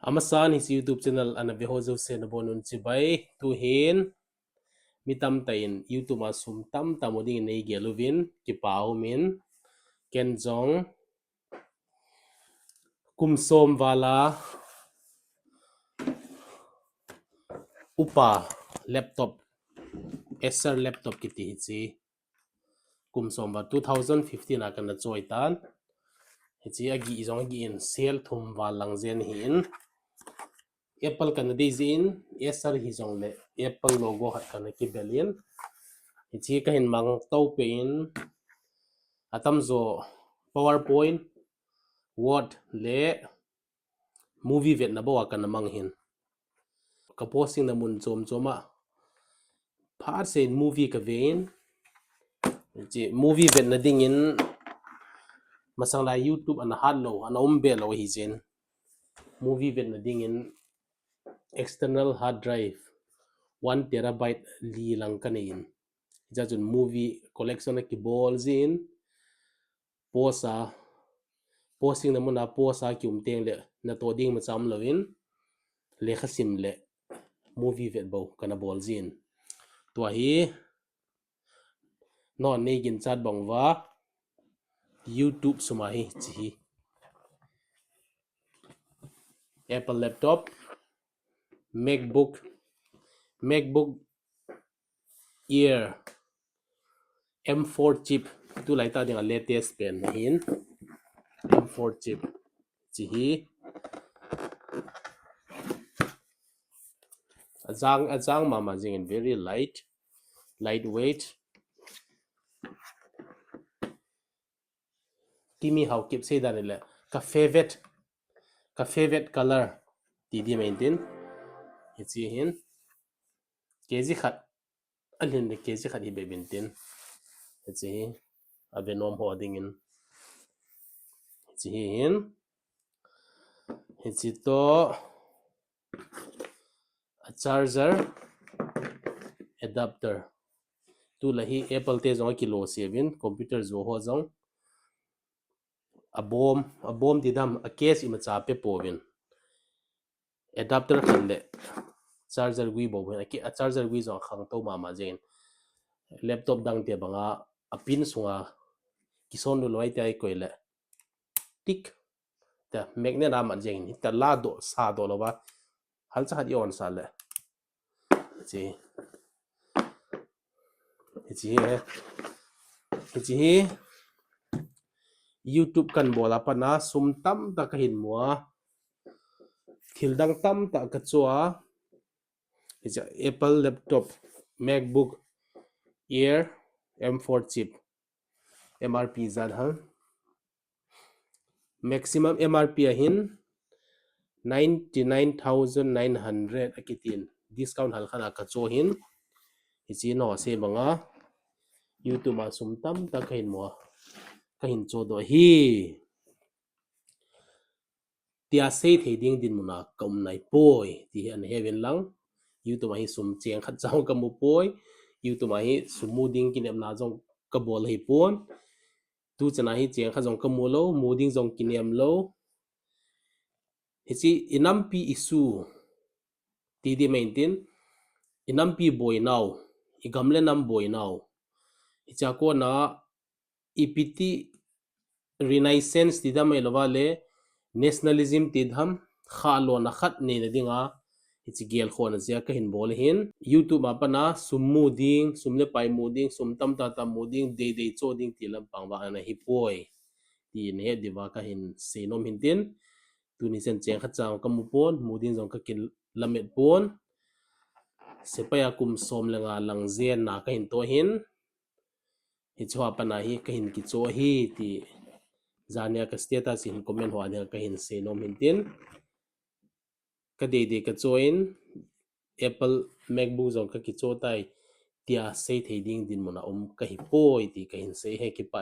Amasan his YouTube channel ana behozo sen bonun chibai tu hin mitam tain YouTube ma sum tam tamoding nei geluvin ki pau min kenjong kumsom wala upa laptop Acer laptop kiti hichi kumsom ba 2015 akana choitan hichi agi izong agi in sel thum walang zen hin Apple kan di zin Acer hi zong le Apple logo hat kan ki belin hichi ka hin mang to pe in atam zo PowerPoint Word le movie vet na bawa kan mang hin ka posting na mun chom choma phar se movie ka vein hichi movie vet na ding in masang la YouTube an hat lo an ombe lo hi zen movie vet na ding in external hard drive 1 terabyte li lang kanin jajun movie collection ki ball zin posa posting na muna posa kyum teng le na to ding ma cham lovin le khasim le movie vet bo kana ball zin to hi non nei gin chat bang wa YouTube suma hi chi Apple Laptop MacBook Air M-4 chip tu lai ta ding a latest pen hin M-4 chip chi hi azang mama jing very lightweight kimi how keep say that le ka favorite color ti di maintain chi hin kg khat alhin le kg khat hi be bintin chi avenom ho ding in chi hin chi to a charger adapter tu lahi Apple te zong kilo 7 computer zo ho zong a bom ti dam a case ima cha pe povin adapter khan le charger gui bo a charger gui zong khang to mama jen laptop dang te banga a pin sunga kison lo loi tai koile tik ta magnet am jen ta la do sa do lo ba hal cha hat yon sa le chi YouTube kan bola pa na sum tam ta ka hin mua thildang tam ta ka chua Apple Laptop MacBook Air M4 chip MRP zan ha maximum MRP ahin 99,900 akitin discount hal khana ka cho hin hichi no se banga YouTube ma sum tam ta ka hin mua ka hin cho do hi tia sei thei ding din muna kom nai poi ti an heaven lang YouTube ma hi sum cheng khat chang ka mu poi YouTube ma hi sumu ding kinem na jong ka bol hi pon tu chana hi cheng kha jong ka mu lo mu ding jong kinem lo hichi inampi isu ti di maintain inampi boy now igamle nam boy now icha ko na ipiti renaissance ti da mai lawale nationalism ti dham khalo na khat ne na dinga ichi gel khona zia ka hin bol hin YouTube apa na summu ding sumle pai mu ding sum tam ta tam mu ding de cho ding ti lam pang wa na hi poi ti ne diwa ka hin senom hin tin tu ni sen cheng kha chaw ka mu pon mu ding jong ka kin lamet pon sepaya kum som lenga lang zen na ka hin to hin hi chwa pa na hi ka hin ki cho hi ti zania ka status in comment ho ania ka hin senom hin tin ka de ka join Apple MacBook jong ka ki cho tai tia sei thei ding din mona ka hi poi ti ka hin sei he ki pa